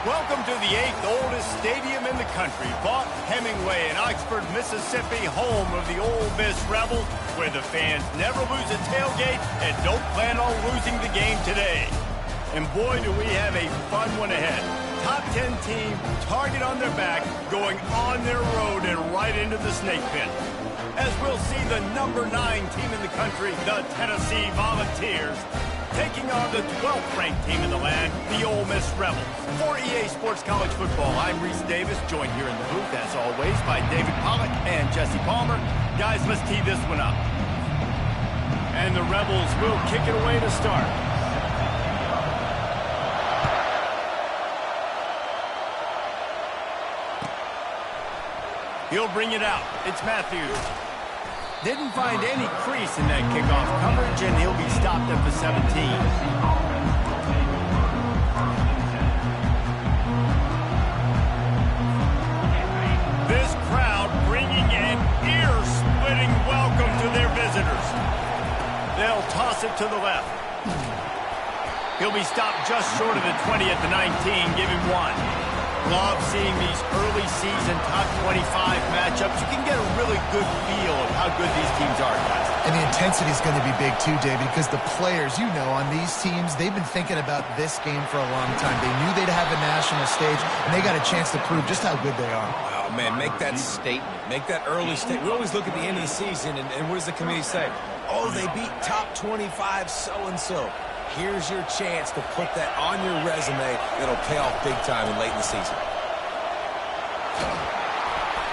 Welcome to the 8th oldest stadium in the country, Vaught Hemingway in Oxford, Mississippi, home of the Ole Miss Rebels, where the fans never lose a tailgate and don't plan on losing the game today. And boy, do we have a fun one ahead. Top 10 team, target on their back, going on their road and right into the snake pit. As we'll see the number 9 team in the country, the Tennessee Volunteers, taking on the 12th ranked team in the land, the Ole Miss Rebels. For EA Sports College Football, I'm Reese Davis, joined here in the booth, as always, by David Pollack and Jesse Palmer. Guys, let's tee this one up. And the Rebels will kick it away to start. He'll bring it out. It's Matthews. Didn't find any crease in that kickoff coverage, and he'll be stopped at the 17. This crowd bringing an ear-splitting welcome to their visitors. They'll toss it to the left. He'll be stopped just short of the 20 at the 19, give him 1. Love seeing these early season top 25 matchups. You can get a really good feel of how good these teams are, guys. And the intensity is going to be big too, David, because the players, you know, on these teams, they've been thinking about this game for a long time. They knew they'd have a national stage, and they got a chance to prove just how good they are. Oh, man, make that statement. Make that early statement. We always look at the end of the season, and what does the committee say? Oh, they beat top 25 so-and-so. Here's your chance to put that on your resume that'll pay off big time and late in the season.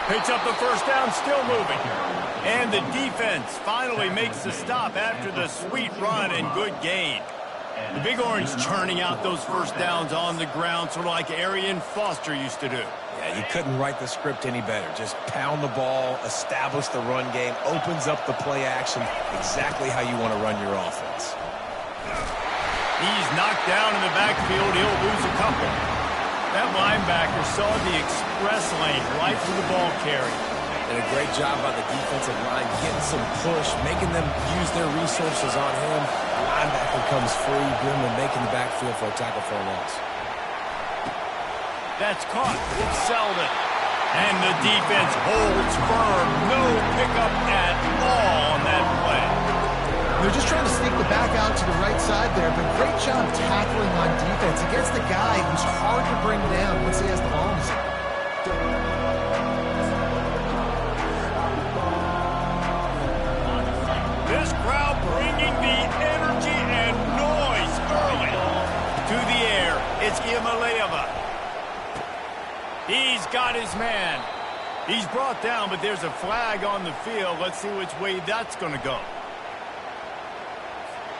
Picks up the first down, still moving. And the defense finally makes the stop after the sweet run and good gain. The Big Orange churning out those first downs on the ground, sort of like Arian Foster used to do. Yeah, you couldn't write the script any better. Just pound the ball, establish the run game, opens up the play action, exactly how you want to run your offense. He's knocked down in the backfield. He'll lose a couple. That linebacker saw the express lane right through the ball carrier. And a great job by the defensive line, getting some push, making them use their resources on him. The linebacker comes free, Grimman making the backfield for a tackle for a loss. That's caught. It's Selden. And the defense holds firm. No pickup at all on that play. They're just trying to sneak the back out to the right side there, but great job tackling on defense against the guy who's hard to bring down once he has the ball in his hand. This crowd bringing the energy and noise early. To the air, it's Iamaleava. He's got his man. He's brought down, but there's a flag on the field. Let's see which way that's going to go.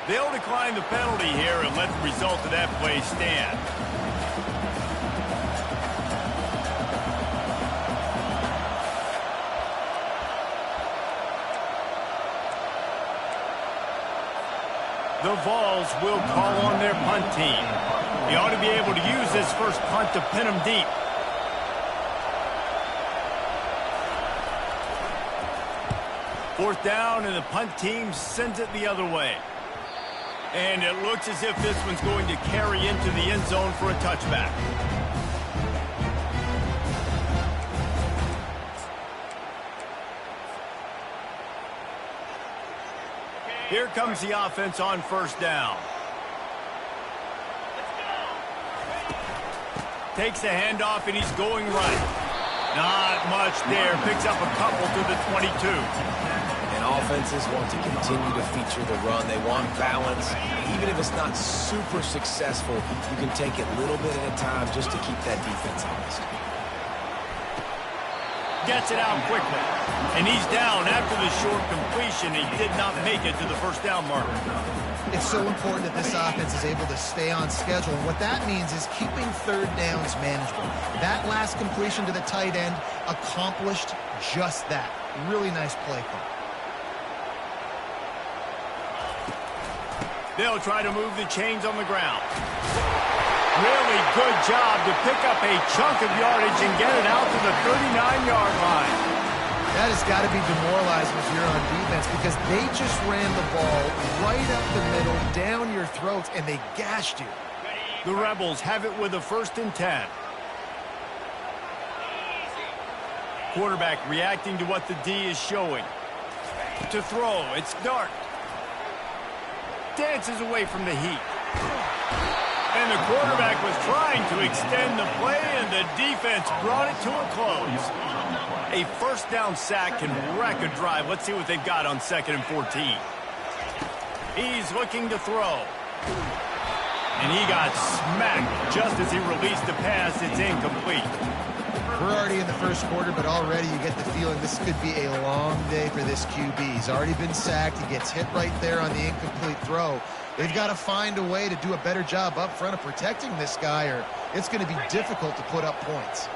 They'll decline the penalty here and let the result of that play stand. The Vols will call on their punt team. He ought to be able to use this first punt to pin them deep. Fourth down, and the punt team sends it the other way. And it looks as if this one's going to carry into the end zone for a touchback. Here comes the offense on first down. Takes the handoff, and he's going right. Not much there. Picks up a couple to the 22. Offenses want to continue to feature the run. They want balance. Even if it's not super successful, you can take it little bit at a time just to keep that defense honest. Gets it out quickly. And he's down after the short completion. He did not make it to the first down marker. It's so important that this offense is able to stay on schedule. And what that means is keeping third downs manageable. That last completion to the tight end accomplished just that. Really nice play call. They'll try to move the chains on the ground. Really good job to pick up a chunk of yardage and get it out to the 39-yard line. That has got to be demoralizing if you're on defense because they just ran the ball right up the middle, down your throats, and they gashed you. The Rebels have it with a 1st and 10. quarterback reacting to what the D is showing. To throw, it's Dart. Dances away from the heat. And the quarterback was trying to extend the play, and the defense brought it to a close. A first down sack can wreck a drive. Let's see what they've got on 2nd and 14. He's looking to throw. And he got smacked just as he released the pass. It's incomplete. We're already in the first quarter, but already you get the feeling this could be a long day for this QB. He's already been sacked. He gets hit right there on the incomplete throw. They've got to find a way to do a better job up front of protecting this guy, or it's going to be difficult to put up points.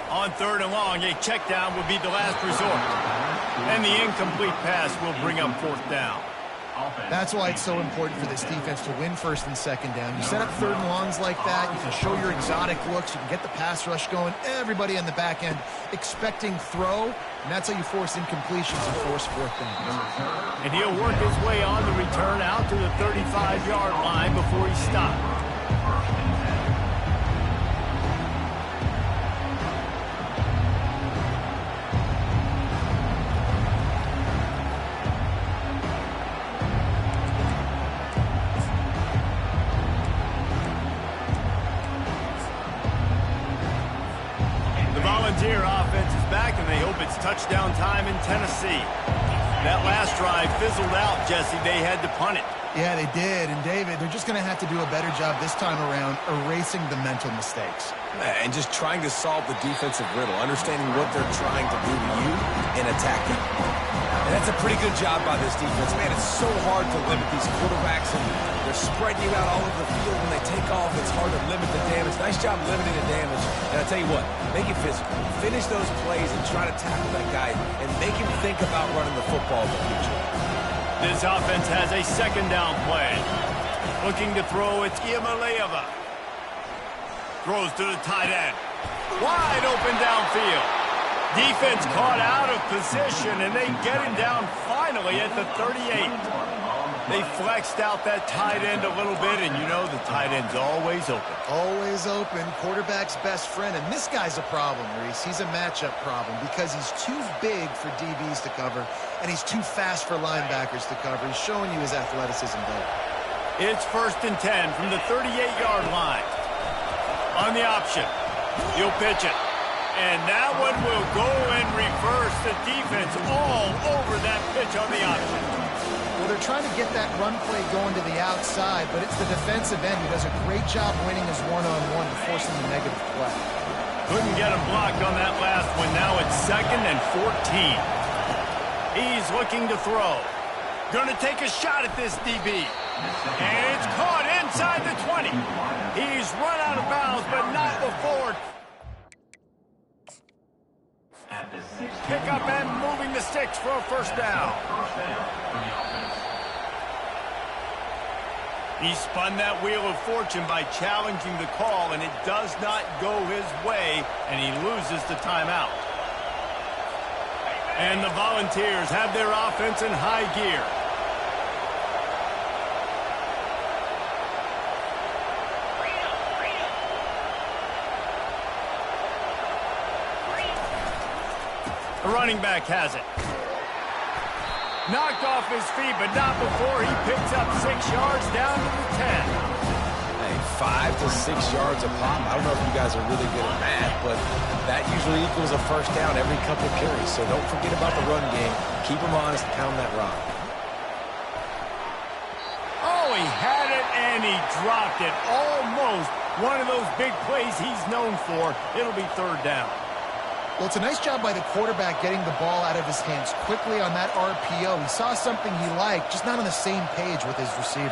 On 3rd and long, a check down will be the last resort. And the incomplete pass will bring up 4th down. That's why it's so important for this defense to win 1st and 2nd down. You set up 3rd and longs like that, you can show your exotic looks, you can get the pass rush going, everybody on the back end expecting throw, and that's how you force incompletions and force 4th down. And he'll work his way on the return out to the 35-yard line before he stopped. Volunteer offense is back, and they hope it's touchdown time in Tennessee. That last drive fizzled out, Jesse. They had to punt it. Yeah, they did. And, David, they're just going to have to do a better job this time around erasing the mental mistakes. And just trying to solve the defensive riddle, understanding what they're trying to do to you and attacking. And that's a pretty good job by this defense. Man, it's so hard to limit these quarterbacks, and they're spreading you out all over the field. When they take off, it's hard to limit the damage. Nice job limiting the damage. And I tell you what, make it physical. Finish those plays and try to tackle that guy and make him think about running the football in the future. This offense has a 2nd down play. Looking to throw, it's Iamaleava. Throws to the tight end. Wide open downfield. Defense caught out of position, and they get him down finally at the 38. They flexed out that tight end a little bit, and you know the tight end's always open. Always open. Quarterback's best friend. And this guy's a problem, Reese. He's a matchup problem because he's too big for DBs to cover, and he's too fast for linebackers to cover. He's showing you his athleticism there. It's 1st and 10 from the 38-yard line. On the option, he'll pitch it. And that one will go in reverse. The defense all over that pitch on the option. Well, they're trying to get that run play going to the outside, but it's the defensive end who does a great job winning his one-on-one and forcing the negative play. Couldn't get him blocked on that last one. Now it's 2nd and 14. He's looking to throw. Going to take a shot at this DB. And it's caught inside the 20. He's run out of bounds, but not before. Pick up and moving the sticks for a 1st down. He spun that wheel of fortune by challenging the call, and it does not go his way, and he loses the timeout. And the Volunteers have their offense in high gear. The running back has it. Knocked off his feet, but not before he picks up 6 yards down to the 10. Hey, 5 to 6 yards a pop. I don't know if you guys are really good at math, but that usually equals a 1st down every couple of carries. So don't forget about the run game. Keep them honest, pound that rock. Oh, he had it, and he dropped it. Almost one of those big plays he's known for. It'll be 3rd down. Well, it's a nice job by the quarterback getting the ball out of his hands quickly on that RPO. He saw something he liked, just not on the same page with his receiver.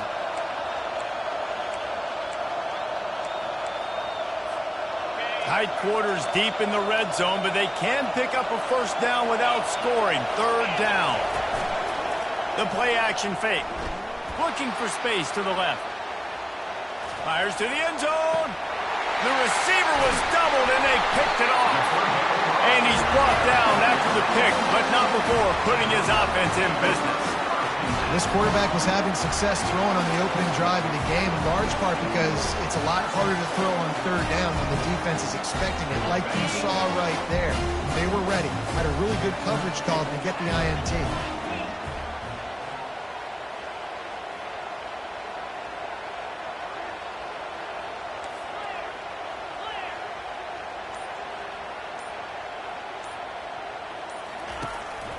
Tight quarters deep in the red zone, but they can pick up a 1st down without scoring. 3rd down. The play action fake. Looking for space to the left. Fires to the end zone. The receiver was doubled, and they picked it off. And he's brought down after the pick, but not before putting his offense in business. This quarterback was having success throwing on the opening drive of the game, in large part because it's a lot harder to throw on 3rd down when the defense is expecting it, like you saw right there. They were ready. Had a really good coverage call to get the INT.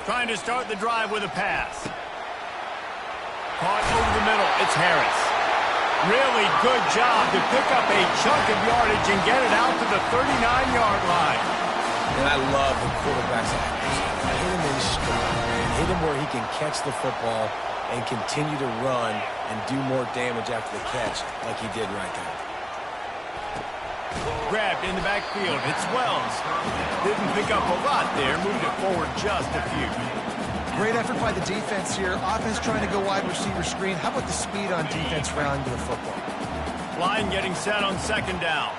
Trying to start the drive with a pass. Caught over the middle. It's Harris. Really good job to pick up a chunk of yardage and get it out to the 39-yard line. And I love the quarterback's accuracy. Hit him in stride, man. Hit him where he can catch the football and continue to run and do more damage after the catch like he did right there. Grabbed in the backfield. It's Wells. Didn't pick up a lot there. Moved it forward just a few. Great effort by the defense here. Offense trying to go wide receiver screen. How about the speed on defense rallying to the football? Line getting set on second down.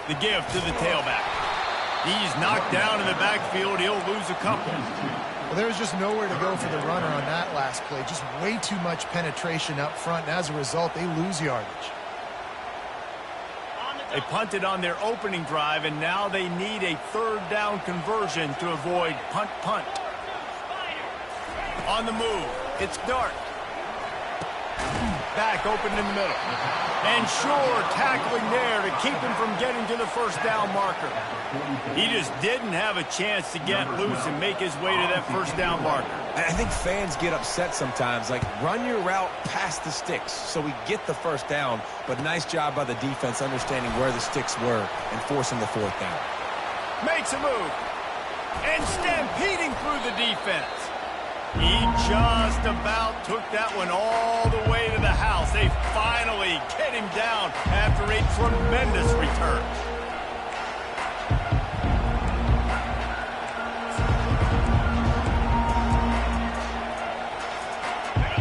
The give to the tailback. He's knocked down in the backfield. He'll lose a couple. Well, there was just nowhere to go for the runner on that last play. Just way too much penetration up front, and as a result, they lose yardage. They punted on their opening drive, and now they need a third down conversion to avoid punt. On the move, it's Dart. Back open in the middle. And Shore tackling there to keep him from getting to the first down marker. He just didn't have a chance to get loose and make his way to that first down marker. I think fans get upset sometimes, like run your route past the sticks so we get the first down, but nice job by the defense understanding where the sticks were and forcing the fourth down. Makes a move. And stampeding through the defense. He just about took that one all the way to the house. They finally get him down after a tremendous return.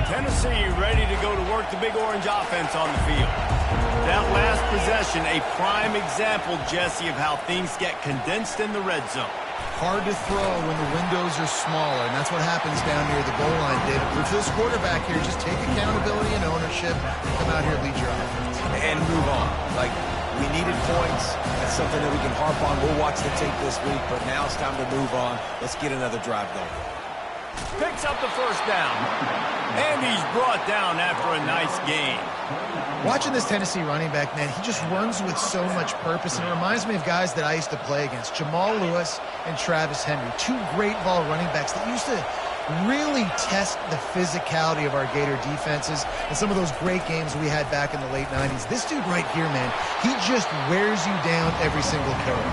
Tennessee ready to go to work the Big Orange offense on the field. That last possession, a prime example, Jesse, of how things get condensed in the red zone. Hard to throw when the windows are smaller, and that's what happens down near the goal line, David. For this quarterback here, just take accountability and ownership and come out here and lead your offense. And move on. Like, we needed points. That's something that we can harp on. We'll watch the tape this week, but now it's time to move on. Let's get another drive going. Picks up the first down. And he's brought down after a nice gain. Watching this Tennessee running back, man, he just runs with so much purpose, and it reminds me of guys that I used to play against, Jamal Lewis and Travis Henry, two great ball running backs that used to really test the physicality of our Gator defenses and some of those great games we had back in the late 90s. This dude right here, man, he just wears you down every single carry.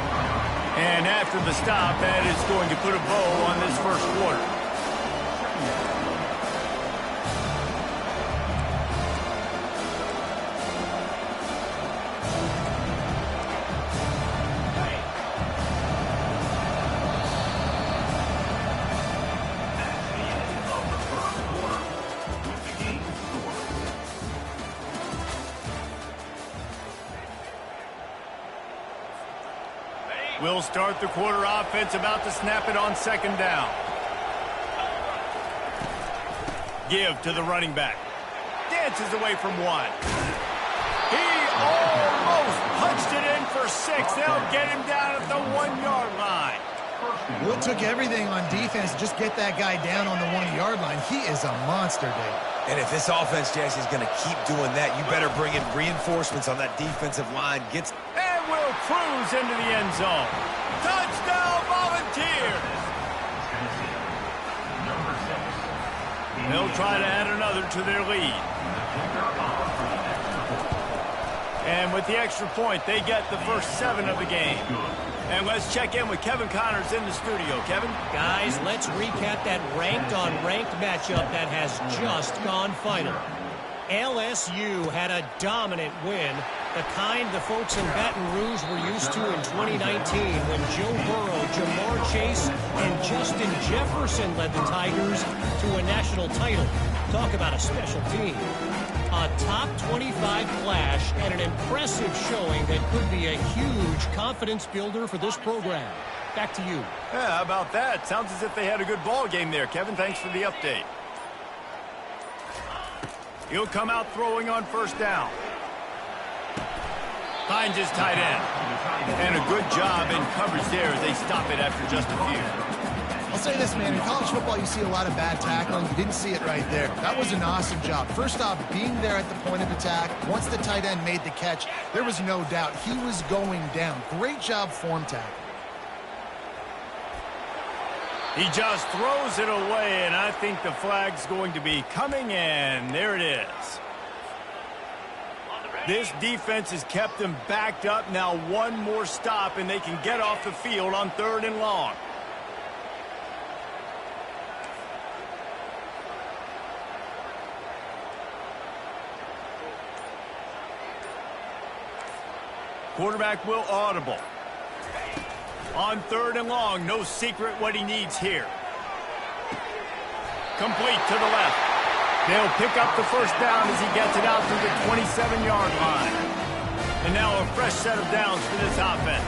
And after the stop, that is going to put a bow on this first quarter. We'll start the quarter offense, about to snap it on second down. Give to the running back. Dances away from one. He almost punched it in for 6. They'll get him down at the 1-yard line. Well, it took everything on defense to just get that guy down on the 1-yard line. He is a monster, Dave. And if this offense, Jesse, is going to keep doing that, you better bring in reinforcements on that defensive line. And will cruise into the end zone. Touchdown, Volunteers! They'll try to add another to their lead. And with the extra point, they get the first 7 of the game. And let's check in with Kevin Connors in the studio. Kevin? Guys, let's recap that ranked-on-ranked matchup that has just gone final. LSU had a dominant win, the kind the folks in Baton Rouge were used to in 2019 when Joe Burrow, Jamar Chase, and Justin Jefferson led the Tigers to a national title. Talk about a special team. A top 25 clash and an impressive showing that could be a huge confidence builder for this program. Back to you. Yeah, how about that? Sounds as if they had a good ball game there, Kevin. Thanks for the update. He'll come out throwing on first down. Finds his tight end. And a good job in coverage there as they stop it after just a few. I'll say this, man. In college football, you see a lot of bad tackling. You didn't see it right there. That was an awesome job. First off, being there at the point of attack. Once the tight end made the catch, there was no doubt he was going down. Great job form tackle. He just throws it away, and I think the flag's going to be coming in. There it is. This defense has kept them backed up. Now one more stop, and they can get off the field on 3rd and long. Quarterback will audible. On 3rd and long, no secret what he needs here. Complete to the left. They'll pick up the first down as he gets it out to the 27-yard line. And now a fresh set of downs for this offense.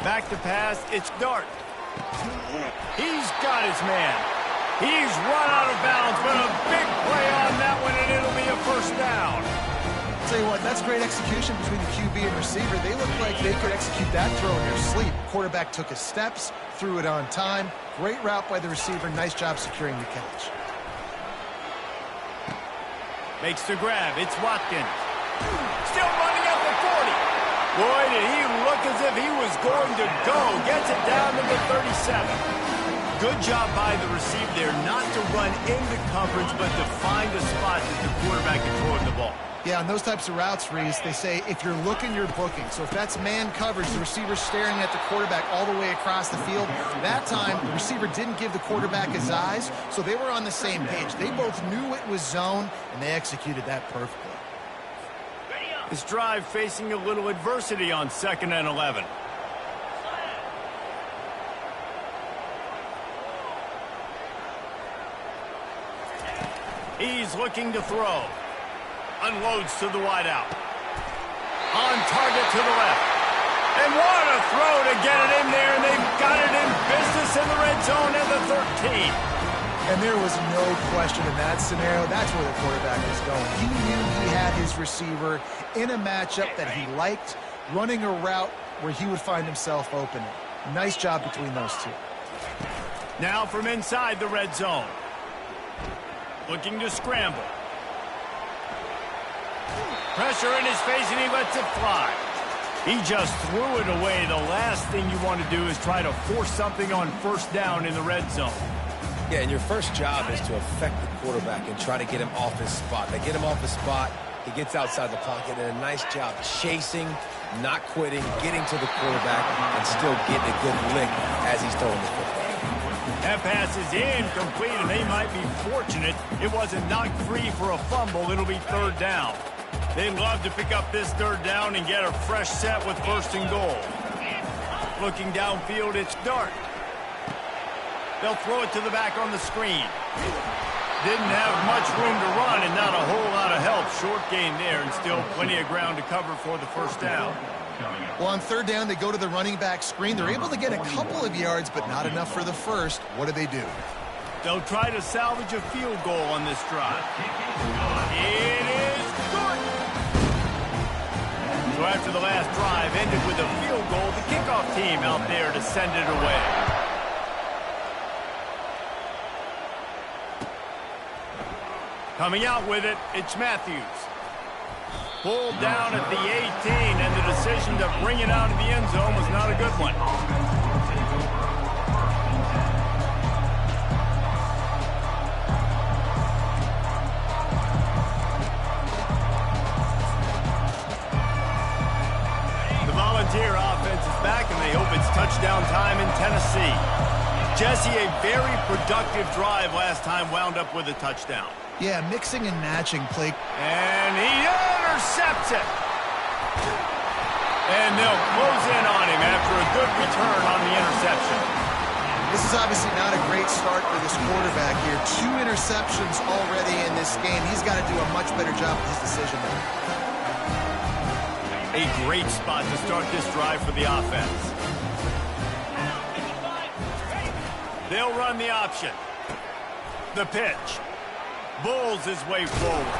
Back to pass, it's Dart. He's got his man. He's run out of bounds, but a big play on that one, and it'll be a first down. I'll tell you what, that's great execution between the QB and receiver. They looked like they could execute that throw in their sleep. Quarterback took his steps, threw it on time. Great route by the receiver. Nice job securing the catch. Makes the grab. It's Watkins. Still running at the 40. Boy, did he look as if he was going to go. Gets it down to the 37. Good job by the receiver there, not to run into coverage, but to find a spot that the quarterback can throw in the ball. Yeah, on those types of routes, Reese, they say if you're looking, you're booking. So if that's man coverage, the receiver's staring at the quarterback all the way across the field. That time, the receiver didn't give the quarterback his eyes, so they were on the same page. They both knew it was zone, and they executed that perfectly. This drive facing a little adversity on 2nd and 11. He's looking to throw. Unloads to the wideout. On target to the left. And what a throw to get it in there, and they've got it in business in the red zone at the 13. And there was no question in that scenario. That's where the quarterback was going. He knew he had his receiver in a matchup that he liked, running a route where he would find himself open. Nice job between those two. Now from inside the red zone. Looking to scramble. Pressure in his face, and he lets it fly. He just threw it away. The last thing you want to do is try to force something on 1st down in the red zone. Yeah, and your first job is to affect the quarterback and try to get him off his spot. They get him off his spot, he gets outside the pocket, and a nice job chasing, not quitting, getting to the quarterback, and still getting a good lick as he's throwing the football. That pass is incomplete, and they might be fortunate it wasn't knocked free for a fumble. It'll be 3rd down. They'd love to pick up this 3rd down and get a fresh set with 1st and goal. Looking downfield, it's Dart. They'll throw it to the back on the screen. Didn't have much room to run and not a whole lot of help. Short game there and still plenty of ground to cover for the 1st down. Well, on 3rd down, they go to the running back screen. They're able to get a couple of yards, but not enough for the first. What do? They'll try to salvage a field goal on this drive. It is good. So after the last drive ended with a field goal, the kickoff team out there to send it away. Coming out with it, it's Matthews. Pulled down at the 18, and the decision to bring it out of the end zone was not a good one. The Volunteer offense is back, and they hope it's touchdown time in Tennessee. Jesse, a very productive drive last time, wound up with a touchdown. Yeah, mixing and matching play. And he intercepts it. And they'll close in on him after a good return on the interception. This is obviously not a great start for this quarterback here. 2 interceptions already in this game. He's got to do a much better job with his decision making. A great spot to start this drive for the offense. They'll run the option. The pitch. Bulls his way forward.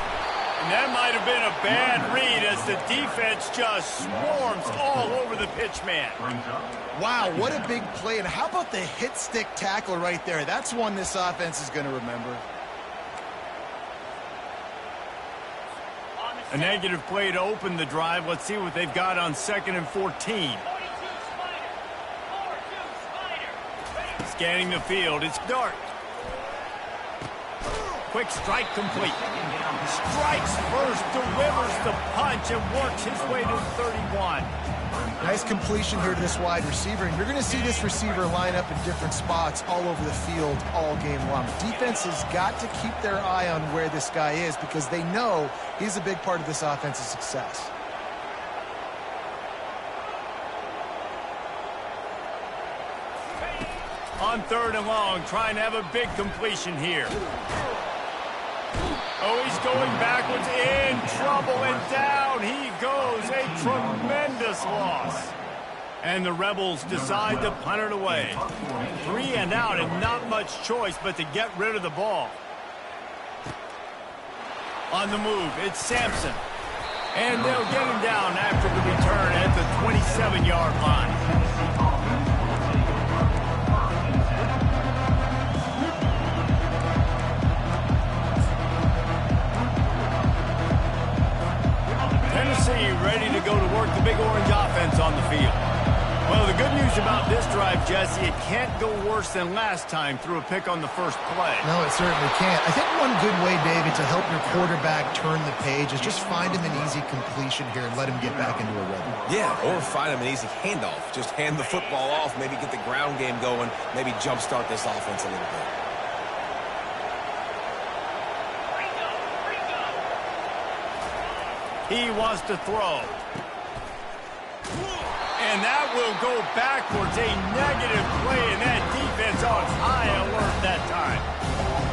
And that might have been a bad read as the defense just swarms all over the pitch man. Wow, what a big play. And how about the hit stick tackle right there? That's one this offense is going to remember. A negative play to open the drive. Let's see what they've got on 2nd and 14. Scanning the field, it's Dart. Quick strike complete. Strikes first, delivers the punch, and works his way to 31. Nice completion here to this wide receiver, and you're going to see this receiver line up in different spots all over the field all game long. Defense has got to keep their eye on where this guy is because they know he's a big part of this offense's success. On 3rd and long, trying to have a big completion here. Oh, he's going backwards, in trouble, and down he goes. A tremendous loss. And the Rebels decide to punt it away. 3 and out, and not much choice but to get rid of the ball. On the move, it's Sampson. And they'll get him down after the return at the 27-yard line. Tennessee ready to go to work the Big Orange offense on the field. Well, the good news about this drive, Jesse, it can't go worse than last time through a pick on the first play. No, it certainly can't. I think one good way, David, to help your quarterback turn the page is just find him an easy completion here and let him get back into a rhythm. Yeah, or find him an easy handoff. Just hand the football off, maybe get the ground game going, maybe jumpstart this offense a little bit. He wants to throw. And that will go backwards. A negative play, and that defense on high alert that time.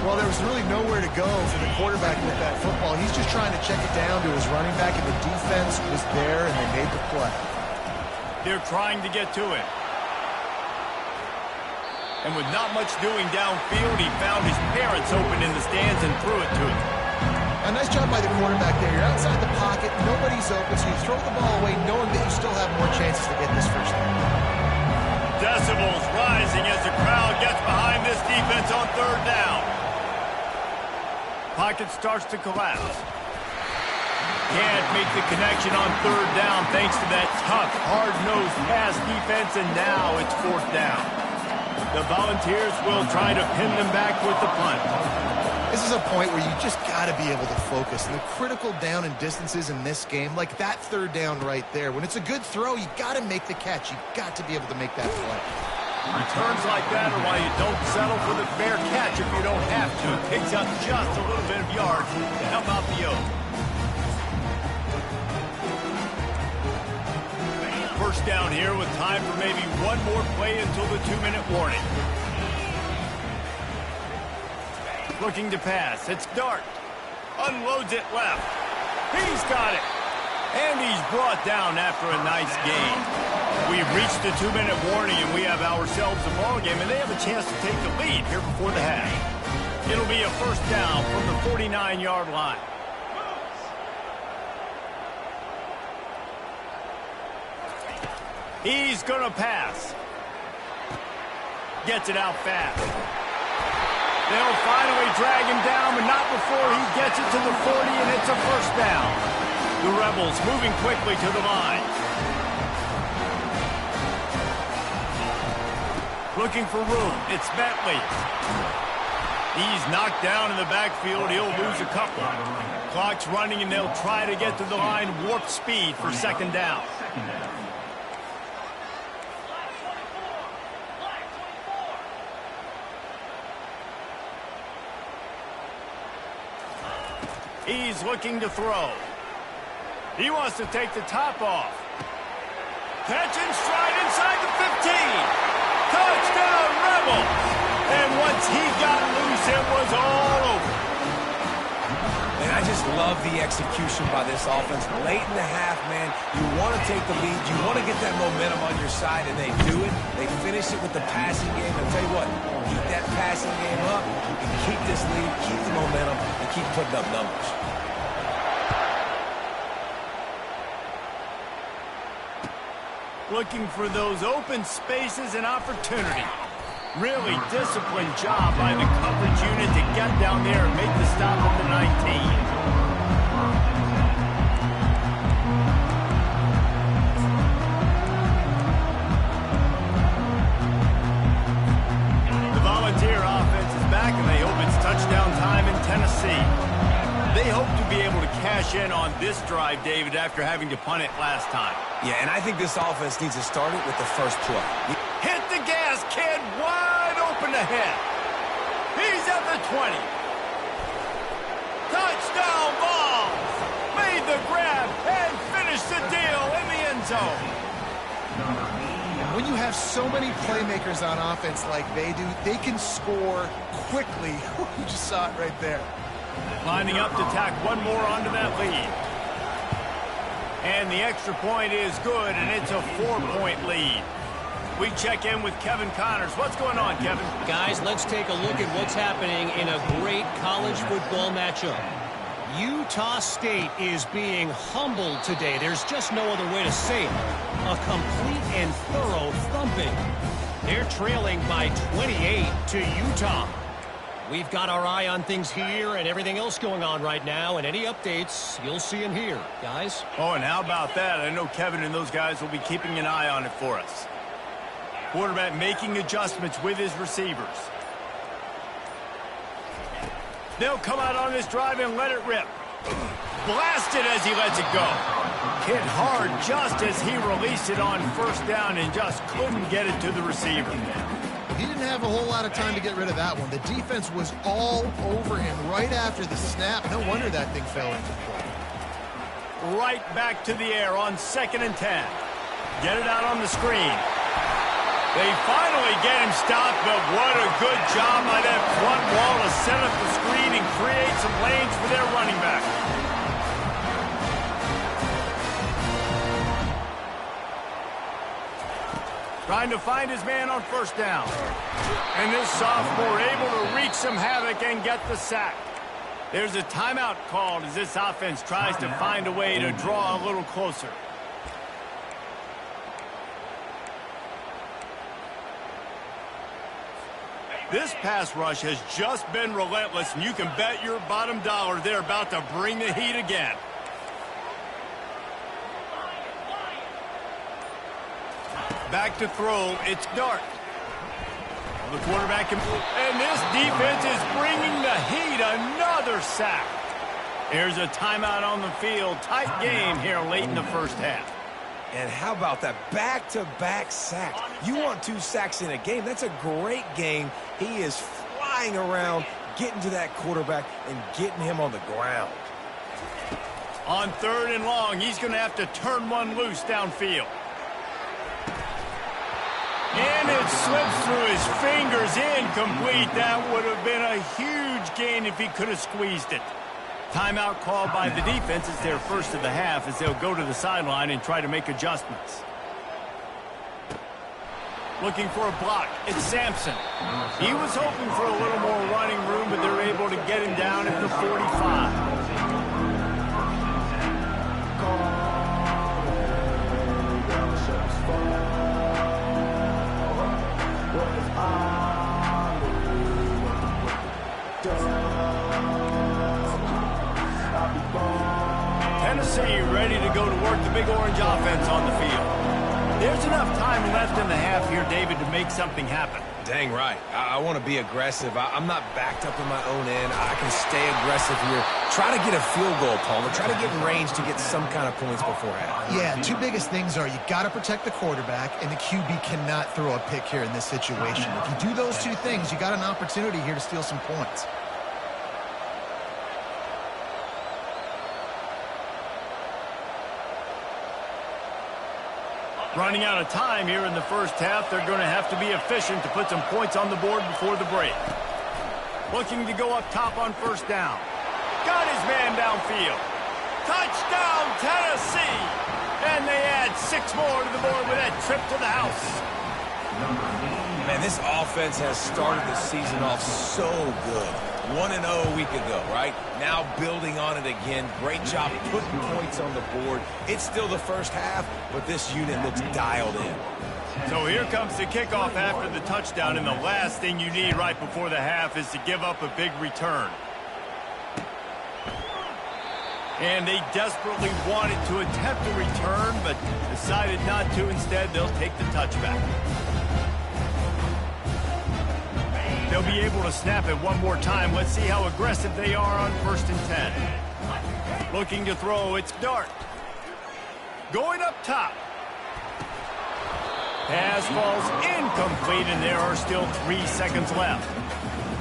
Well, there was really nowhere to go for the quarterback with that football. He's just trying to check it down to his running back, and the defense was there, and they made the play. They're trying to get to it. And with not much doing downfield, he found his parents open in the stands and threw it to him. A nice job by the quarterback there. You're outside the pocket, nobody's open, so you throw the ball away knowing that you still have more chances to get this first down. Decibels rising as the crowd gets behind this defense on 3rd down. Pocket starts to collapse. Can't make the connection on 3rd down thanks to that tough, hard-nosed pass defense, and now it's 4th down. The Volunteers will try to pin them back with the punt. This is a point where you just got to be able to focus. And the critical down and distances in this game, like that 3rd down right there, when it's a good throw, you got to make the catch. You got to be able to make that play. Returns like that are why you don't settle for the fair catch if you don't have to. Picks up just a little bit of yards to help out the Oak. First down here with time for maybe one more play until the 2-minute warning. Looking to pass. It's Dart. Unloads it left. He's got it. And he's brought down after a nice gain. We've reached the 2-minute warning, and we have ourselves a ball game, and they have a chance to take the lead here before the half. It'll be a first down from the 49-yard line. He's going to pass. Gets it out fast. They'll finally drag him down, but not before he gets it to the 40, and it's a first down. The Rebels moving quickly to the line. Looking for room. It's Bentley. He's knocked down in the backfield. He'll lose a couple. Clock's running, and they'll try to get to the line warp speed for 2nd down. He's looking to throw. He wants to take the top off. Catch and stride inside the 15. Touchdown, Rebels. And once he got loose, it was all over. And I just love the execution by this offense. Late in the half, man, you want to take the lead. You want to get that momentum on your side, and they do it. They finish it with the passing game. I'll tell you what, keep that passing game up. You can keep this lead, keep the momentum, and keep putting up numbers. Looking for those open spaces and opportunity. Really disciplined job by the coverage unit to get down there and make the stop at the 19. The Volunteer offense is back, and they hope it's touchdown time in Tennessee. They hope to be able to cash in on this drive, David, after having to punt it last time. Yeah, and I think this offense needs to start it with the first play. Hit the gas, kid. Wide open ahead. He's at the 20. Touchdown ball. Made the grab and finished the deal in the end zone. When you have so many playmakers on offense like they do, they can score quickly. You just saw it right there. Lining up to tack one more onto that lead. And the extra point is good, and it's a 4-point lead. We check in with Kevin Connors. What's going on, Kevin? Guys, let's take a look at what's happening in a great college football matchup. Utah State is being humbled today. There's just no other way to say it. A complete and thorough thumping. They're trailing by 28 to Utah. We've got our eye on things here and everything else going on right now, and any updates you'll see in here, guys. Oh, and how about that? I know Kevin and those guys will be keeping an eye on it for us. Quarterback making adjustments with his receivers. They'll come out on this drive and let it rip. Blasted as he lets it go. Hit hard just as he released it on first down and just couldn't get it to the receiver. He didn't have a whole lot of time to get rid of that one. The defense was all over him right after the snap. No wonder that thing fell into play. Right back to the air on 2nd and 10. Get it out on the screen. They finally get him stopped, but what a good job by that front wall to set up the screen and create some lanes for their running back. Trying to find his man on first down. And this sophomore able to wreak some havoc and get the sack. There's a timeout called as this offense tries to find a way to draw a little closer. This pass rush has just been relentless, and you can bet your bottom dollar they're about to bring the heat again. Back to throw, it's Dart. The quarterback, and this defense is bringing the heat, another sack. There's a timeout on the field, tight game here late in the first half. And how about that back-to-back sack? You want 2 sacks in a game. That's a great game. He is flying around, getting to that quarterback and getting him on the ground. On 3rd and long, he's going to have to turn one loose downfield. And it slips through his fingers, incomplete. That would have been a huge gain if he could have squeezed it. Timeout called by the defense. It's their first of the half as they'll go to the sideline and try to make adjustments. Looking for a block. It's Sampson. He was hoping for a little more running room, but they're able to get him down at the 45. Tennessee ready to go to work the Big Orange offense on the field. There's enough time left in the half here, David, to make something happen. Dang right. I want to be aggressive. I'm not backed up in my own end. I can stay aggressive here. Try to get a field goal, Palmer. Try to get in range to get some kind of points before half. Yeah, 2 biggest things are you got to protect the quarterback, and the QB cannot throw a pick here in this situation. If you do those 2 things, you got an opportunity here to steal some points. Running out of time here in the first half. They're going to have to be efficient to put some points on the board before the break. Looking to go up top on first down. got his man downfield. Touchdown, Tennessee! And they add 6 more to the board with that trip to the house. Man, this offense has started the season off so good. 1-0 a week ago, right? Now building on it again. Great job putting points on the board. It's still the first half, but this unit looks dialed in. So here comes the kickoff after the touchdown, and the last thing you need right before the half is to give up a big return. And they desperately wanted to attempt a return, but decided not to. Instead, they'll take the touchback. They'll be able to snap it one more time. Let's see how aggressive they are on 1st and 10. Looking to throw, it's Dart. Going up top. Pass falls incomplete, and there are still 3 seconds left.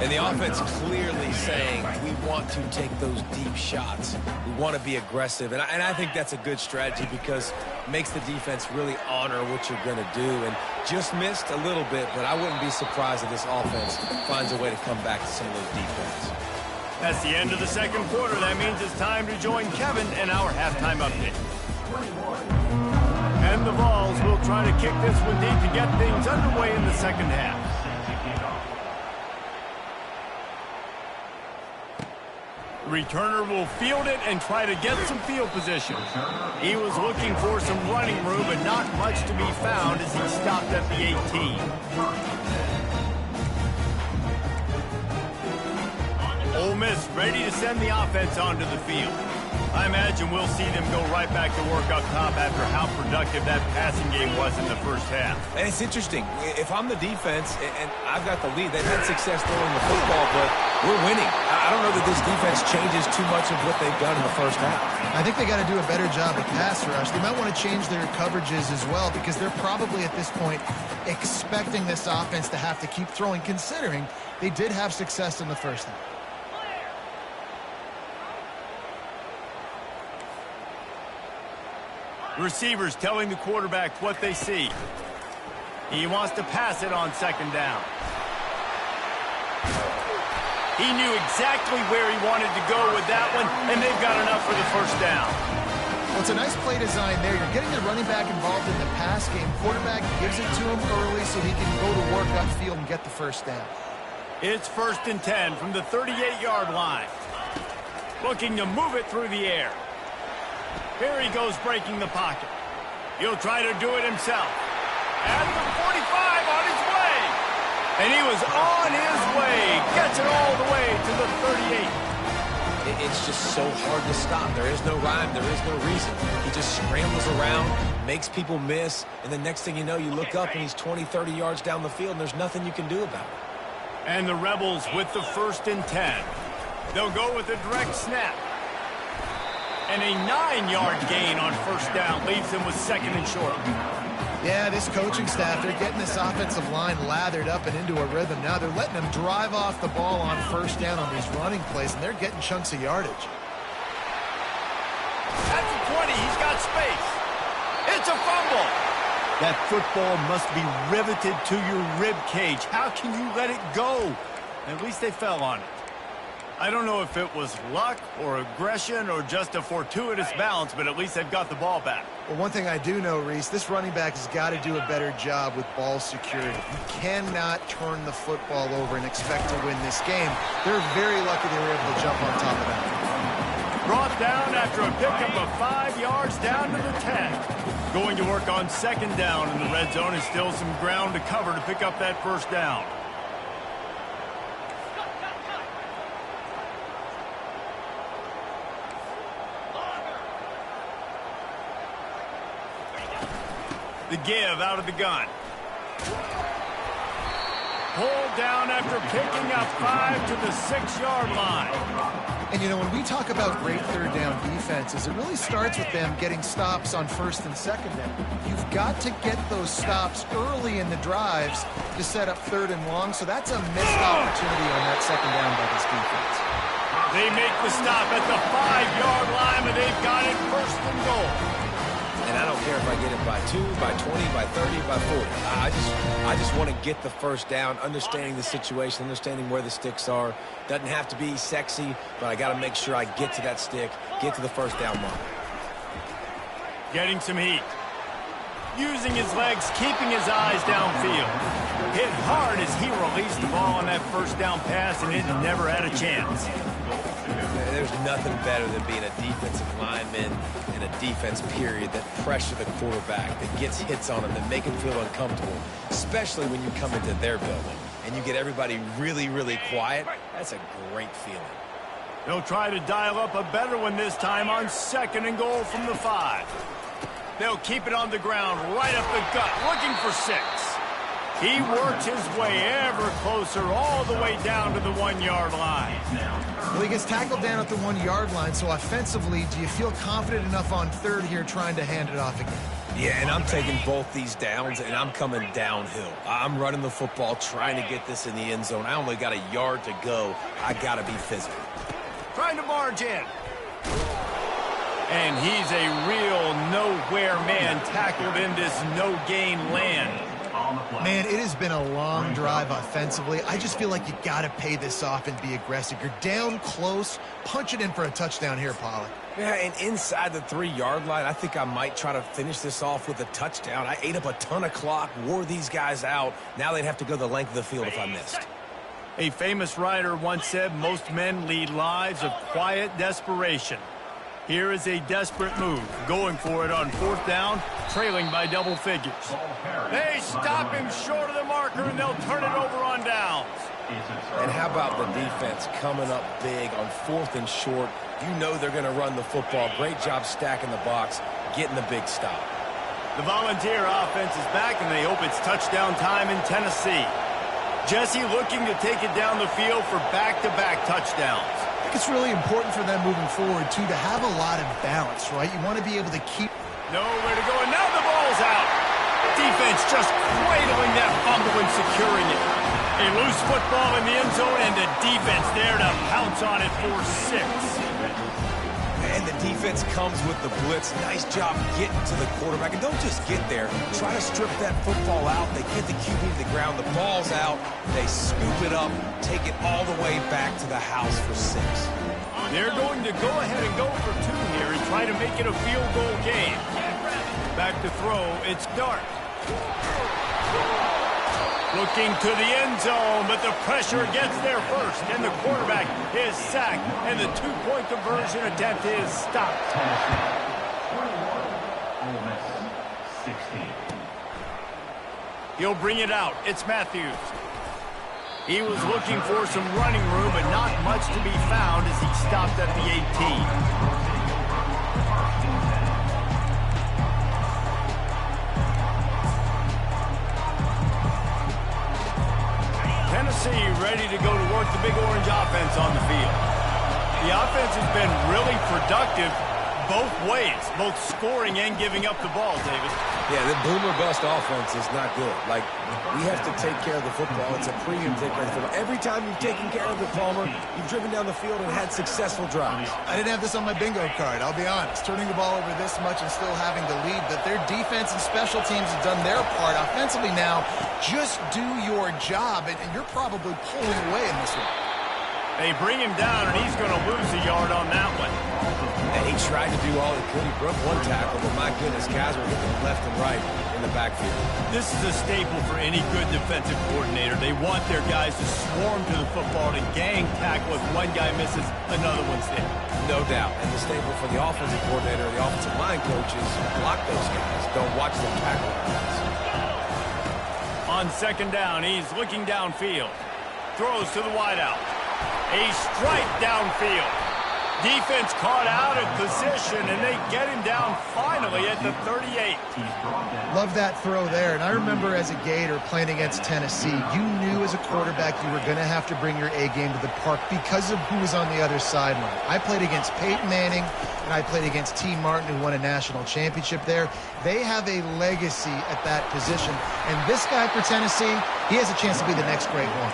And the offense clearly saying, we want to take those deep shots. We want to be aggressive. And I think that's a good strategy because it makes the defense really honor what you're going to do. And just missed a little bit, but I wouldn't be surprised if this offense finds a way to come back to some of those deep ones. That's the end of the second quarter. That means it's time to join Kevin and our halftime update. And the Vols will try to kick this one deep to get things underway in the second half. Returner will field it and try to get some field position. He was looking for some running room, but not much to be found as he stopped at the 18. Ole Miss ready to send the offense onto the field. I imagine we'll see them go right back to work up top after how productive that passing game was in the first half. And it's interesting. If I'm the defense and I've got the lead, they've had success throwing the football, but we're winning. I don't know that this defense changes too much of what they've done in the first half. I think they got to do a better job of pass rush. They might want to change their coverages as well because they're probably at this point expecting this offense to have to keep throwing, considering they did have success in the first half. Receivers telling the quarterback what they see. He wants to pass it on 2nd down. He knew exactly where he wanted to go with that one, and they've got enough for the 1st down. Well, it's a nice play design there. You're getting the running back involved in the pass game. Quarterback gives it to him early so he can go to work upfield and get the 1st down. It's 1st and 10 from the 38-yard line. Looking to move it through the air. Here he goes breaking the pocket. He'll try to do it himself. At the 45 on his way. And he was on his way. Gets it all the way to the 38. It's just so hard to stop. There is no rhyme. There is no reason. He just scrambles around, makes people miss, and the next thing you know, you look up and he's 20, 30 yards down the field, and there's nothing you can do about it. And the Rebels with the 1st and 10. They'll go with a direct snap. And a 9-yard gain on 1st down leaves them with 2nd and short. Yeah, this coaching staff, they're getting this offensive line lathered up and into a rhythm now. They're letting them drive off the ball on 1st down on these running plays, and they're getting chunks of yardage. At the 20, he's got space. It's a fumble. That football must be riveted to your rib cage. How can you let it go? At least they fell on it. I don't know if it was luck or aggression or just a fortuitous bounce, but at least they've got the ball back. Well, one thing I do know, Reese, this running back has got to do a better job with ball security. You cannot turn the football over and expect to win this game. They're very lucky they were able to jump on top of that. Brought down after a pickup of 5 yards down to the 10. Going to work on 2nd down in the red zone, and still some ground to cover to pick up that 1st down. The give out of the gun. Pulled down after picking up 5 to the 6-yard line. And, you know, when we talk about great 3rd down defenses, it really starts with them getting stops on 1st and 2nd down. You've got to get those stops early in the drives to set up 3rd and long, so that's a missed opportunity on that 2nd down by this defense. They make the stop at the 5-yard line, and they've got it 1st and goal. And I don't care if I get it by 2, by 20, by 30, by 40. I I just want to get the first down, understanding the situation, understanding where the sticks are. Doesn't have to be sexy, but I got to make sure I get to that stick, get to the first down mark. Getting some heat. Using his legs, keeping his eyes downfield. Hit hard as he released the ball on that first down pass, and it never had a chance. There's nothing better than being a defensive lineman and a defense period that pressure the quarterback, that gets hits on him, that make him feel uncomfortable, especially when you come into their building and you get everybody really, really quiet. That's a great feeling. They'll try to dial up a better one this time on 2nd and goal from the 5. They'll keep it on the ground right up the gut, looking for 6. He works his way ever closer all the way down to the 1-yard line. Well, he gets tackled down at the 1-yard line, so offensively, do you feel confident enough on 3rd here trying to hand it off again? Yeah, and I'm taking both these downs, and I'm coming downhill. I'm running the football, trying to get this in the end zone. I only got a yard to go. I got to be physical. Trying to barge in. And he's a real nowhere man tackled in this no-gain land. Man, it has been a long drive offensively. I just feel like you got to pay this off and be aggressive. You're down close. Punch it in for a touchdown here, Pollack. Yeah, and inside the 3-yard line, I think I might try to finish this off with a touchdown. I ate up a ton of clock, wore these guys out. Now they'd have to go the length of the field if I missed. A famous writer once said, most men lead lives of quiet desperation. Here is a desperate move, going for it on 4th down, trailing by double figures. They stop him short of the marker, and they'll turn it over on downs. And how about the defense coming up big on 4th and short? You know they're going to run the football. Great job stacking the box, getting the big stop. The Volunteer offense is back, and they hope it's touchdown time in Tennessee. Jesse looking to take it down the field for back-to-back touchdowns. I think it's really important for them moving forward, too, to have a lot of balance, right? You want to be able to keep... Nowhere to go, and now the ball's out. Defense just cradling that fumble and securing it. A loose football in the end zone, and the defense there to pounce on it for 6. And the defense comes with the blitz. Nice job getting to the quarterback. And don't just get there. Try to strip that football out. They get the QB to the ground. The ball's out. They scoop it up, take it all the way back to the house for 6. They're going to go ahead and go for 2 here and try to make it a field goal game. Back to throw. It's Dart. Looking to the end zone, but the pressure gets there first, and the quarterback is sacked, and the 2-point conversion attempt is stopped. He'll bring it out. It's Matthews. He was looking for some running room, but not much to be found as he stopped at the 18. Tennessee ready to go to work the Big Orange offense on the field. The offense has been really productive both ways, both scoring and giving up the ball, David. Yeah, the boomer bust offense is not good. Like, we have to take care of the football. It's a premium to take care of the football. Every time you've taken care of it, Palmer, you've driven down the field and had successful drives. I didn't have this on my bingo card, I'll be honest. Turning the ball over this much and still having to lead, but their defense and special teams have done their part. Offensively now, just do your job, and you're probably pulling away in this one. They bring him down, and he's going to lose a yard on that one. And he tried to do all he could. He broke one tackle, but my goodness, guys were hitting left and right in the backfield. This is a staple for any good defensive coordinator. They want their guys to swarm to the football, to gang tackle. If one guy misses, another one's there. No doubt. And the staple for the offensive coordinator and the offensive line coaches, block those guys. Don't watch them tackle guys. On 2nd down, he's looking downfield. Throws to the wideout. A strike downfield. Defense caught out of position, and they get him down finally at the 38. Love that throw there. And I remember as a Gator playing against Tennessee, you knew as a quarterback you were going to have to bring your A game to the park because of who was on the other sideline. I played against Peyton Manning, and I played against T. Martin, who won a national championship there. They have a legacy at that position. And this guy for Tennessee, he has a chance to be the next great one.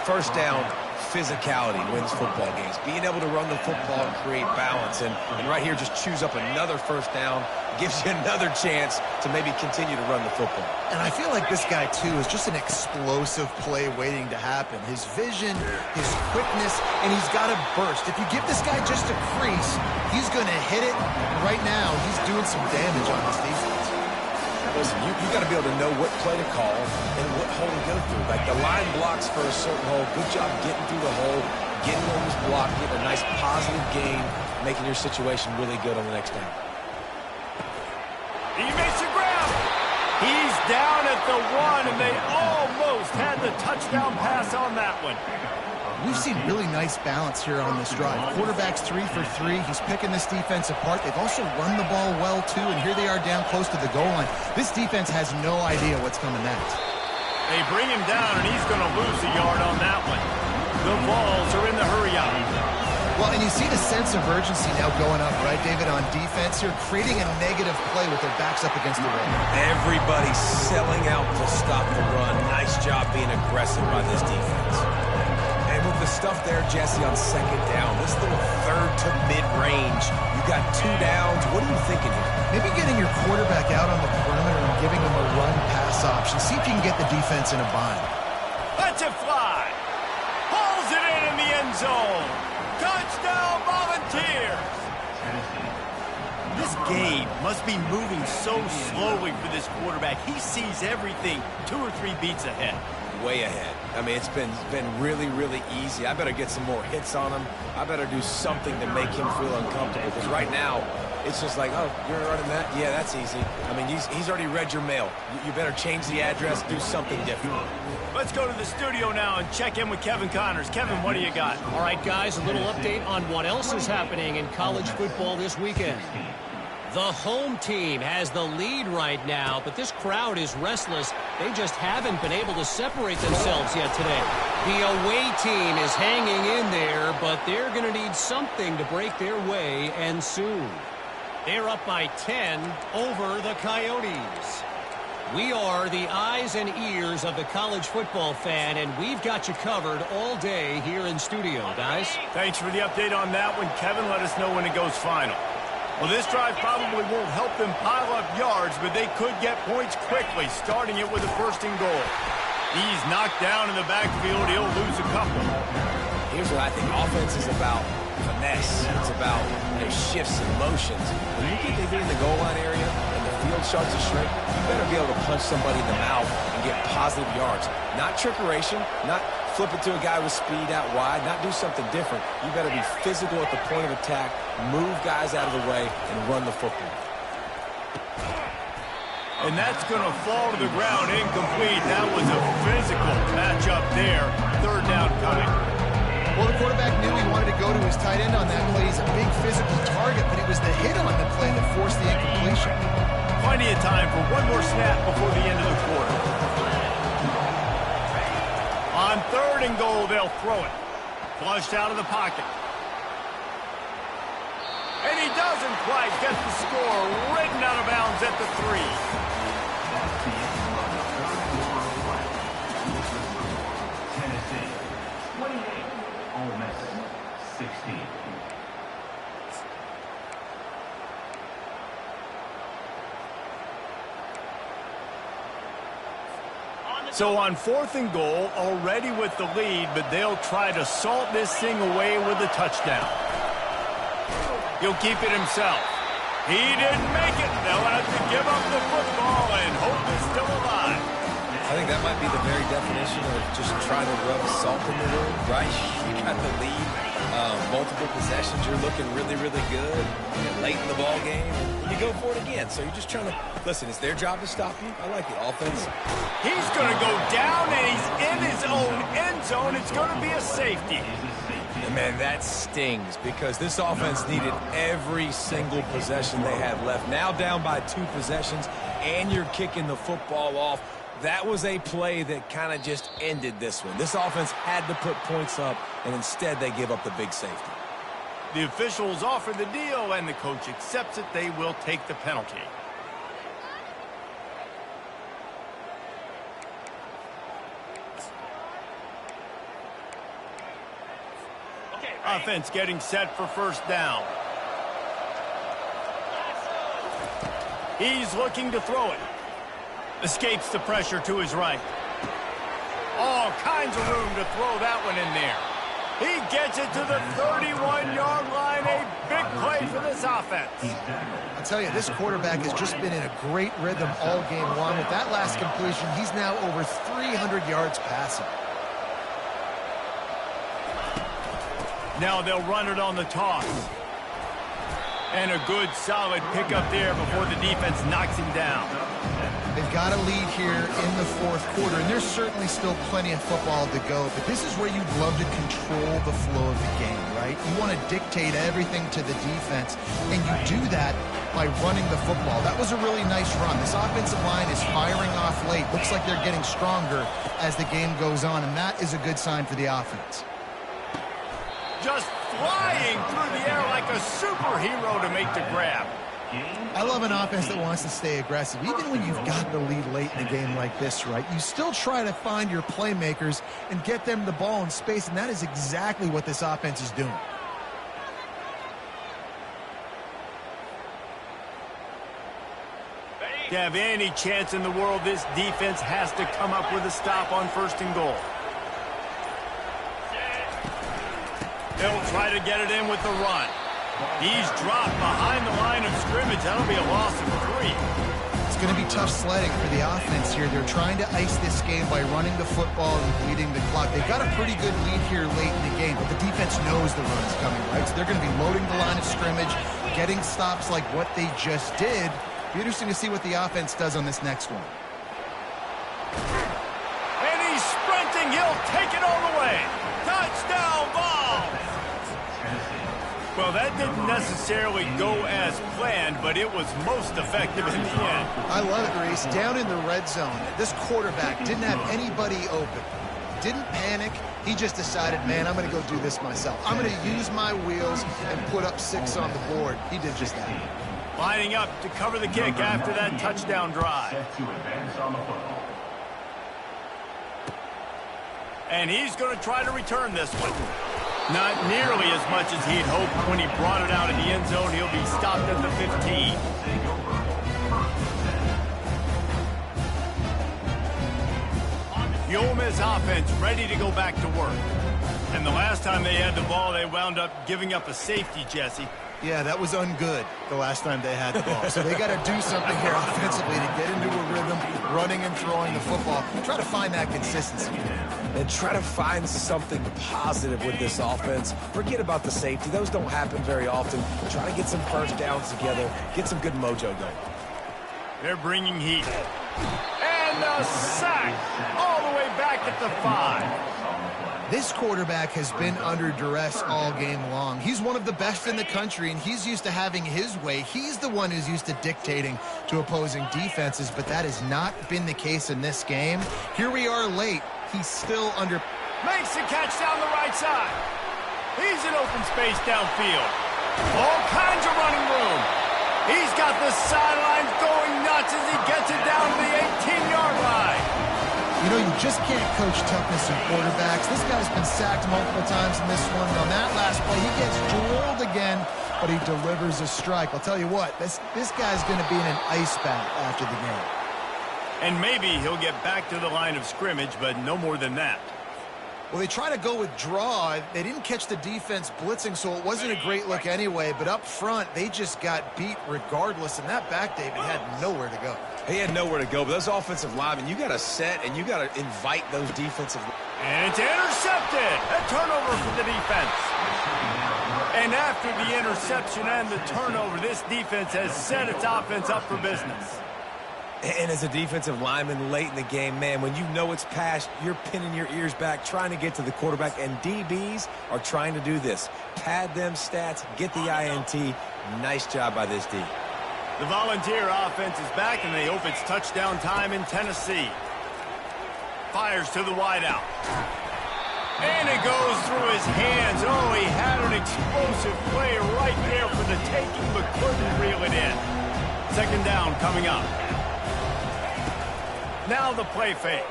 1st down, physicality wins football games. Being able to run the football and create balance. And right here, just choose up another first down. Gives you another chance to maybe continue to run the football. And I feel like this guy, too, is just an explosive play waiting to happen. His vision, his quickness, and he's got a burst. If you give this guy just a crease, he's going to hit it. And right now, he's doing some damage on this defense. Listen, you got to be able to know what play to call and what hole to go through. Like the line blocks for a certain hole. Good job getting through the hole, getting on this block, getting a nice positive gain, making your situation really good on the next down. He makes the grab. He's down at the 1, and they almost had the touchdown pass on that one. We've seen really nice balance here on this drive. Quarterback's 3 for 3. He's picking this defense apart. They've also run the ball well, too, and here they are down close to the goal line. This defense has no idea what's coming next. They bring him down, and he's going to lose a yard on that one. The Vols are in the hurry-up. Well, and you see the sense of urgency now going up, right, David, on defense here, creating a negative play with their backs up against the wall. Everybody's selling out to stop the run. Nice job being aggressive by this defense. And with the stuff there, Jesse, on second down, this little third to mid-range, you got 2 downs. What are you thinking here? Maybe getting your quarterback out on the perimeter and giving him a run-pass option. See if you can get the defense in a bind. Lets it fly. Pulls it in the end zone. Touchdown, Volunteers! This game must be moving so slowly for this quarterback. He sees everything 2 or 3 beats ahead. Way ahead. I mean, it's been really, really easy. I better get some more hits on him. I better do something to make him feel uncomfortable. Because right now, it's just like, oh, you're running that? Yeah, that's easy. I mean, he's already read your mail. You better change the address, do something different. Let's go to the studio now and check in with Kevin Connors. Kevin, what do you got? All right, guys, a little update on what else is happening in college football this weekend. The home team has the lead right now, but this crowd is restless. They just haven't been able to separate themselves yet today. The away team is hanging in there, but they're going to need something to break their way, and soon. They're up by 10 over the Coyotes. We are the eyes and ears of the college football fan, and we've got you covered all day here in studio, guys. Thanks for the update on that one, Kevin. Let us know when it goes final. Well, this drive probably won't help them pile up yards, but they could get points quickly, starting it with a first and goal. He's knocked down in the backfield. He'll lose a couple. Here's what I think offense is about. Finesse. It's about shifts and motions. When you get in the goal line area and the field starts to shrink, you better be able to punch somebody in the mouth and get positive yards. Not trickeration, not flip it to a guy with speed out wide, not do something different. You better be physical at the point of attack, move guys out of the way, and run the football. And that's going to fall to the ground incomplete. That was a physical matchup there. Third down coming. Well, the quarterback knew he wanted to go to his tight end on that play. He's a big physical target, but it was the hit on the play that forced the incompletion. Plenty of time for one more snap before the end of the quarter. On third and goal, they'll throw it. Flushed out of the pocket. And he doesn't quite get the score. Ridden out of bounds at the 3. So on fourth and goal, already with the lead, but they'll try to salt this thing away with a touchdown. He'll keep it himself. He didn't make it. They'll have to give up the football, and hope is still alive. I think that might be the very definition of just trying to rub salt in the wound, right? You got the lead, multiple possessions, you're looking really, really good, and late in the ball game, and you go for it again. So you're just trying to, listen, it's their job to stop you. I like it, offense. He's going to go down, and he's in his own end zone. It's going to be a safety. And man, that stings because this offense needed every single possession they had left. Now down by 2 possessions, and you're kicking the football off. That was a play that kind of just ended this one. This offense had to put points up, and instead they give up the big safety. The officials offer the deal, and the coach accepts it. They will take the penalty. Offense getting set for first down. He's looking to throw it. Escapes the pressure to his right. All kinds of room to throw that one in there. He gets it to the 31-yard line. A big play for this offense. I'll tell you, this quarterback has just been in a great rhythm all game long. With that last completion, he's now over 300 yards passing. Now they'll run it on the toss. And a good, solid pickup there before the defense knocks him down. They've got a lead here in the fourth quarter, and there's certainly still plenty of football to go, but this is where you'd love to control the flow of the game, right? You want to dictate everything to the defense, and you do that by running the football. That was a really nice run. This offensive line is firing off late. Looks like they're getting stronger as the game goes on, and that is a good sign for the offense. Just flying through the air like a superhero to make the grab. I love an offense that wants to stay aggressive. Even when you've got the lead late in a game like this, right, you still try to find your playmakers and get them the ball in space, and that is exactly what this offense is doing. To have any chance in the world, this defense has to come up with a stop on first and goal. They'll try to get it in with the run. He's dropped behind the line of scrimmage. That'll be a loss of 3. It's going to be tough sledding for the offense here. They're trying to ice this game by running the football and leading the clock. They've got a pretty good lead here late in the game, but the defense knows the run is coming, right? So they're going to be loading the line of scrimmage, getting stops like what they just did. Be interesting to see what the offense does on this next one. And he's sprinting. He'll take it all the way. Touchdown ball. Well, that didn't necessarily go as planned, but it was most effective in the end. I love it, Reese. Down in the red zone, this quarterback didn't have anybody open. Didn't panic. He just decided, man, I'm going to go do this myself. I'm going to use my wheels and put up 6 on the board. He did just that. Lining up to cover the kick after that touchdown drive. And he's going to try to return this one. Not nearly as much as he'd hoped when he brought it out in the end zone. He'll be stopped at the 15. The Ole Miss offense ready to go back to work. And the last time they had the ball, they wound up giving up a safety, Jesse. Yeah, that was ungood the last time they had the ball. So they got to do something here offensively to get into a rhythm, running and throwing the football. Try to find that consistency. And try to find something positive with this offense. Forget about the safety. Those don't happen very often. Try to get some first downs together. Get some good mojo going. They're bringing heat. And a sack all the way back at the 5. This quarterback has been under duress all game long. He's one of the best in the country, and he's used to having his way. He's the one who's used to dictating to opposing defenses, but that has not been the case in this game. Here we are late. He's still under... Makes the catch down the right side. He's in open space downfield. All kinds of running room. He's got the sidelines going nuts as he gets it down to the 18-yard line. You know, you just can't coach toughness in quarterbacks. This guy's been sacked multiple times in this one. And on that last play, he gets drilled again, but he delivers a strike. I'll tell you what, this guy's going to be in an ice bath after the game. And maybe he'll get back to the line of scrimmage, but no more than that. Well, they try to go with draw. They didn't catch the defense blitzing, so it wasn't a great look anyway. But up front, they just got beat regardless. And that back, David, had nowhere to go. He had nowhere to go, but those offensive linemen, you got to set and you got to invite those defensive. And it's intercepted. A turnover for the defense. And after the interception and the turnover, this defense has set its offense up for business. And as a defensive lineman late in the game, man, when you know it's past, you're pinning your ears back, trying to get to the quarterback, and DBs are trying to do this. Pad them stats, get the INT. Nice job by this D. The Volunteer offense is back, and they hope it's touchdown time in Tennessee. Fires to the wideout. And it goes through his hands. Oh, he had an explosive play right there for the taking, but couldn't reel it in. Second down coming up. Now the play fake.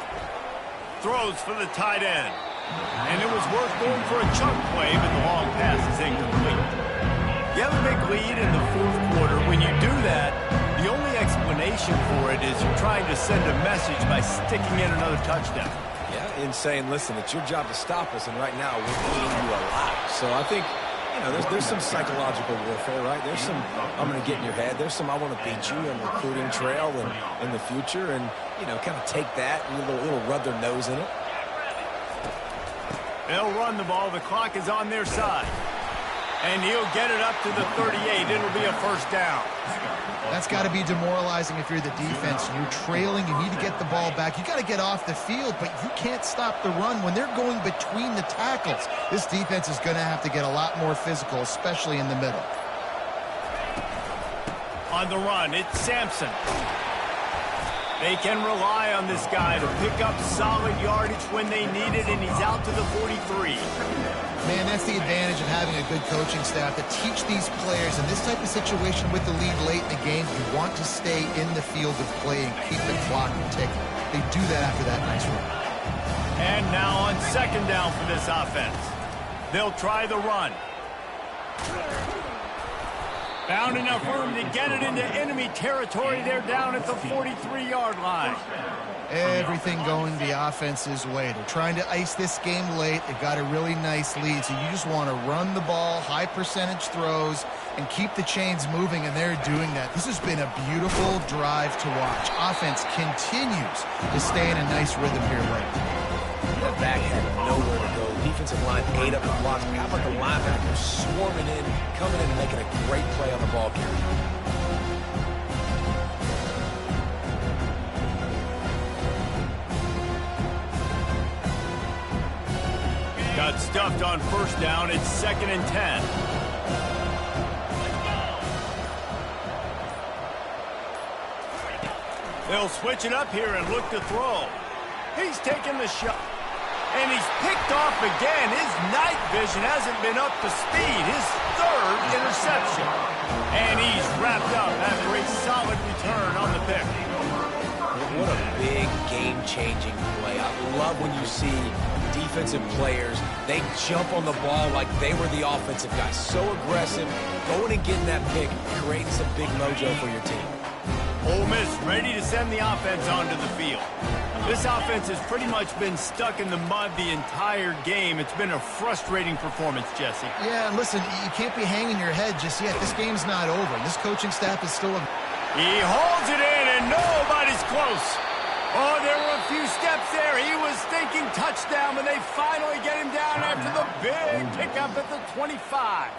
Throws for the tight end. And it was worth going for a chunk play, but the long pass is incomplete. You have a big lead in the fourth quarter. When you do that, the only explanation for it is you're trying to send a message by sticking in another touchdown. Yeah, and saying, listen, it's your job to stop us, and right now we're eating you alive. So I think, you know, there's some psychological warfare, right? There's some, I'm going to get in your head. There's some, I want to beat you on the recruiting trail and in the future, and, you know, kind of take that and a little rub their nose in it. They'll run the ball. The clock is on their side. And he'll get it up to the 38. It'll be a first down. That's got to be demoralizing if you're the defense. You're trailing. You need to get the ball back. You got to get off the field, but you can't stop the run. When they're going between the tackles, this defense is going to have to get a lot more physical, especially in the middle. On the run, it's Sampson. They can rely on this guy to pick up solid yardage when they need it, and he's out to the 43. Man, that's the advantage of having a good coaching staff to teach these players in this type of situation with the lead late in the game. You want to stay in the field of play and keep the clock ticking. They do that after that nice run. And now on second down for this offense. They'll try the run. Found enough room to get it into enemy territory. They're down at the 43-yard line. Everything going the offense's way. They're trying to ice this game late. They got a really nice lead, so you just want to run the ball, high percentage throws, and keep the chains moving, and they're doing that. This has been a beautiful drive to watch. Offense continues to stay in a nice rhythm here late. That back had nowhere to go. Defensive line ate up the blocks. How about the linebackers swarming in, coming in and making a great play on the ball carrier? Got stuffed on first down. It's 2nd and 10. They'll switch it up here and look to throw. He's taking the shot. And he's picked off again. His night vision hasn't been up to speed. His third interception. And he's wrapped up after a solid return on the pick. What a big game-changing play. I love when you see defensive players, they jump on the ball like they were the offensive guys. So aggressive, going and getting that pick, creating some big mojo for your team. Ole Miss ready to send the offense onto the field. This offense has pretty much been stuck in the mud the entire game. It's been a frustrating performance, Jesse. Yeah, and listen, you can't be hanging your head just yet. This game's not over. This coaching staff is still... He holds it in, and nobody's close. Oh, there were a few steps there. He was thinking touchdown, but they finally get him down after the big pickup at the 25.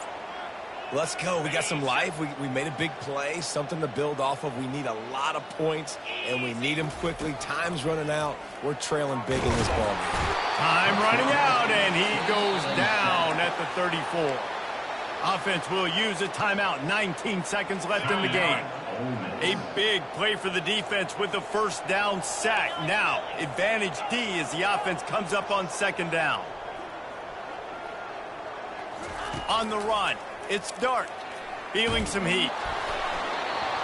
Let's go. We got some life. We made a big play, something to build off of. We need a lot of points, and we need them quickly. Time's running out. We're trailing big in this ball game. Time running out, and he goes down at the 34. Offense will use a timeout. 19 seconds left in the game. A big play for the defense with the first down sack. Now, advantage D as the offense comes up on second down. On the run, it's Dart, feeling some heat.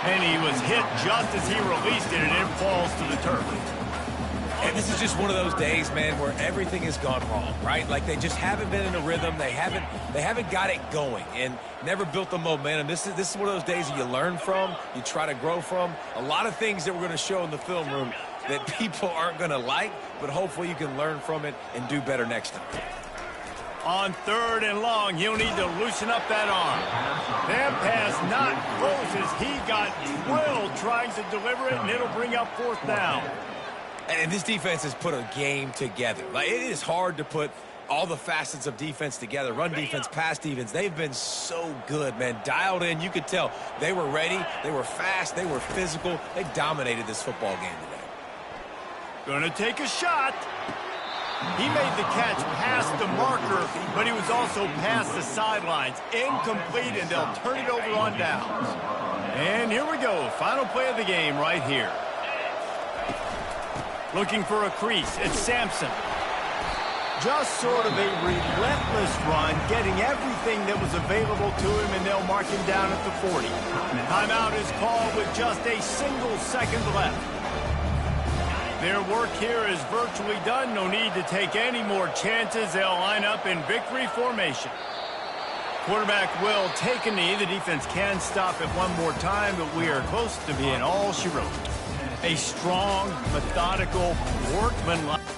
And he was hit just as he released it, and it falls to the turf. And this is just one of those days, man, where everything has gone wrong, right? Like they just haven't been in a rhythm. They haven't got it going and never built the momentum. This is one of those days that you learn from, you try to grow from. A lot of things that we're going to show in the film room that people aren't going to like, but hopefully you can learn from it and do better next time. On third and long, he'll need to loosen up that arm. That pass not close as he got drilled trying to deliver it, and it'll bring up fourth down. And this defense has put a game together. Like, it is hard to put all the facets of defense together. Run defense, pass defense. They've been so good, man. Dialed in. You could tell they were ready. They were fast. They were physical. They dominated this football game today. Gonna take a shot. He made the catch past the marker, but he was also past the sidelines. Incomplete, and they'll turn it over on downs. And here we go. Final play of the game right here. Looking for a crease. It's Sampson. Just sort of a relentless run, getting everything that was available to him, and they'll mark him down at the 40. Timeout is called with just a single second left. Their work here is virtually done. No need to take any more chances. They'll line up in victory formation. Quarterback will take a knee. The defense can stop it one more time, but we are close to being all she wrote. A strong, methodical, workmanlike